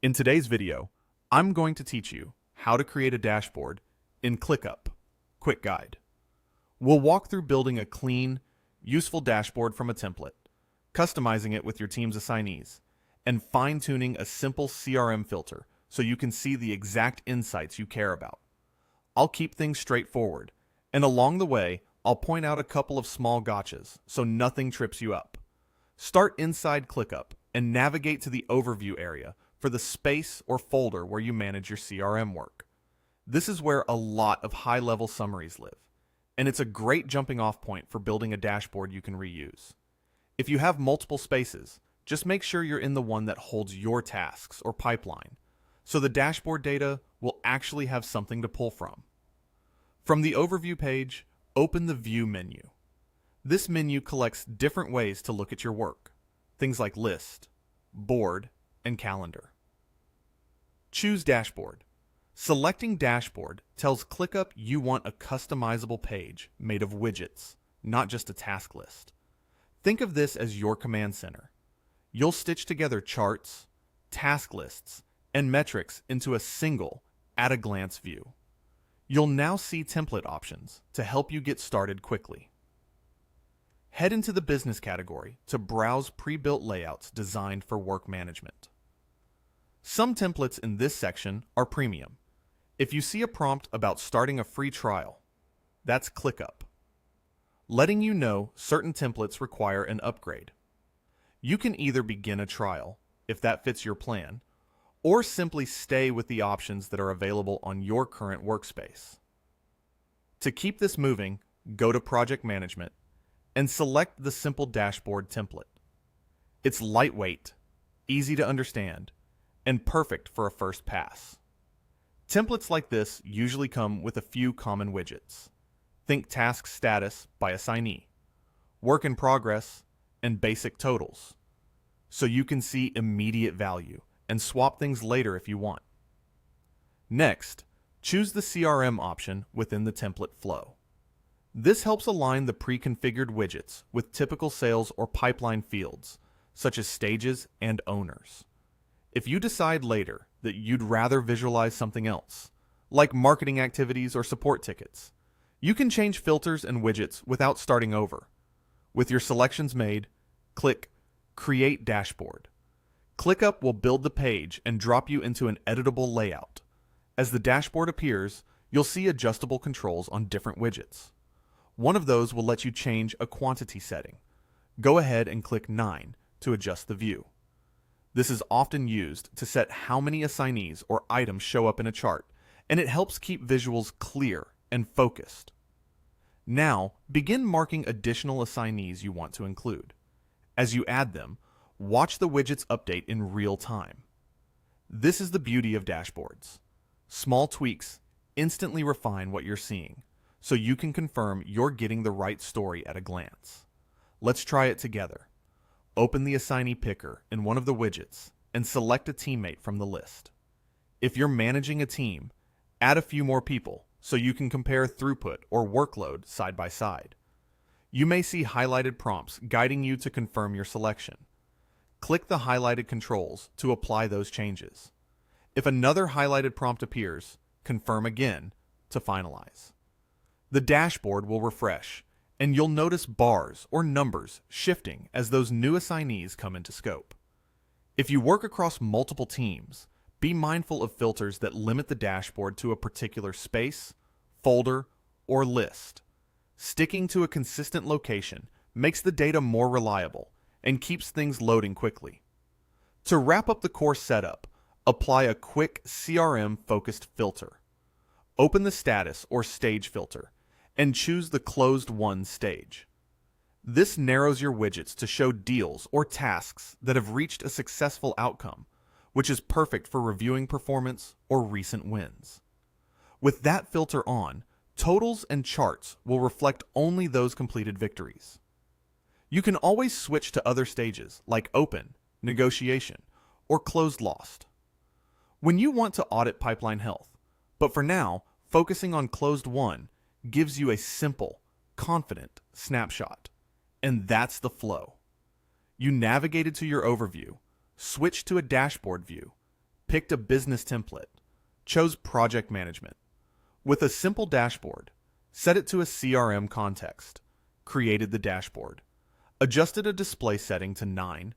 In today's video, I'm going to teach you how to create a dashboard in ClickUp. Quick guide. We'll walk through building a clean, useful dashboard from a template, customizing it with your team's assignees, and fine-tuning a simple CRM filter so you can see the exact insights you care about. I'll keep things straightforward, and along the way, I'll point out a couple of small gotchas so nothing trips you up. Start inside ClickUp and navigate to the overview area for the space or folder where you manage your CRM work. This is where a lot of high-level summaries live, and it's a great jumping-off point for building a dashboard you can reuse. If you have multiple spaces, just make sure you're in the one that holds your tasks or pipeline, so the dashboard data will actually have something to pull from. From the overview page, open the View menu. This menu collects different ways to look at your work, things like List, Board, and Calendar. Choose Dashboard. Selecting Dashboard tells ClickUp you want a customizable page made of widgets, not just a task list. Think of this as your command center. You'll stitch together charts, task lists, and metrics into a single, at-a-glance view. You'll now see template options to help you get started quickly. Head into the Business category to browse pre-built layouts designed for work management. Some templates in this section are premium. If you see a prompt about starting a free trial, that's ClickUp, letting you know certain templates require an upgrade. You can either begin a trial, if that fits your plan, or simply stay with the options that are available on your current workspace. To keep this moving, go to Project Management and select the Simple Dashboard template. It's lightweight, easy to understand, and perfect for a first pass. Templates like this usually come with a few common widgets. Think task status by assignee, work in progress, and basic totals, so you can see immediate value and swap things later if you want. Next, choose the CRM option within the template flow. This helps align the pre-configured widgets with typical sales or pipeline fields, such as stages and owners. If you decide later that you'd rather visualize something else, like marketing activities or support tickets, you can change filters and widgets without starting over. With your selections made, click Create Dashboard. ClickUp will build the page and drop you into an editable layout. As the dashboard appears, you'll see adjustable controls on different widgets. One of those will let you change a quantity setting. Go ahead and click 9 to adjust the view. This is often used to set how many assignees or items show up in a chart, and it helps keep visuals clear and focused. Now, begin marking additional assignees you want to include. As you add them, watch the widgets update in real time. This is the beauty of dashboards. Small tweaks instantly refine what you're seeing, so you can confirm you're getting the right story at a glance. Let's try it together. Open the assignee picker in one of the widgets and select a teammate from the list. If you're managing a team, add a few more people so you can compare throughput or workload side by side. You may see highlighted prompts guiding you to confirm your selection. Click the highlighted controls to apply those changes. If another highlighted prompt appears, confirm again to finalize. The dashboard will refresh, and you'll notice bars or numbers shifting as those new assignees come into scope. If you work across multiple teams, be mindful of filters that limit the dashboard to a particular space, folder, or list. Sticking to a consistent location makes the data more reliable and keeps things loading quickly. To wrap up the core setup, apply a quick CRM-focused filter. Open the status or stage filter and choose the closed won stage. This narrows your widgets to show deals or tasks that have reached a successful outcome, which is perfect for reviewing performance or recent wins. With that filter on, totals and charts will reflect only those completed victories. You can always switch to other stages like open, negotiation, or closed lost when you want to audit pipeline health, but for now, focusing on closed won gives you a simple, confident snapshot. And that's the flow. You navigated to your overview, switch to a dashboard view, picked a business template, chose project management. With a simple dashboard, set it to a CRM context, created the dashboard, adjusted a display setting to 9,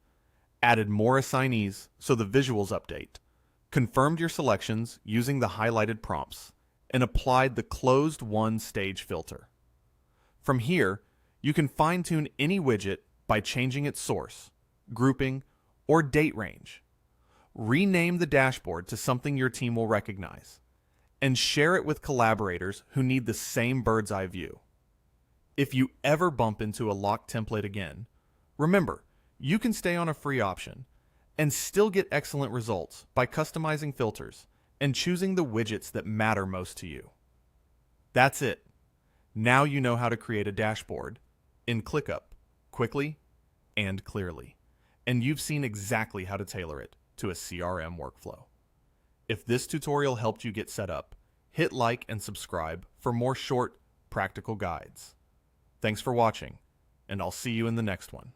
added more assignees so the visuals update, confirmed your selections using the highlighted prompts, and applied the closed one-stage filter. From here, you can fine-tune any widget by changing its source, grouping, or date range. Rename the dashboard to something your team will recognize, and share it with collaborators who need the same bird's eye view. If you ever bump into a locked template again, remember, you can stay on a free option and still get excellent results by customizing filters and choosing the widgets that matter most to you. That's it. Now you know how to create a dashboard in ClickUp quickly and clearly, and you've seen exactly how to tailor it to a CRM workflow. If this tutorial helped you get set up, hit like and subscribe for more short, practical guides. Thanks for watching, and I'll see you in the next one.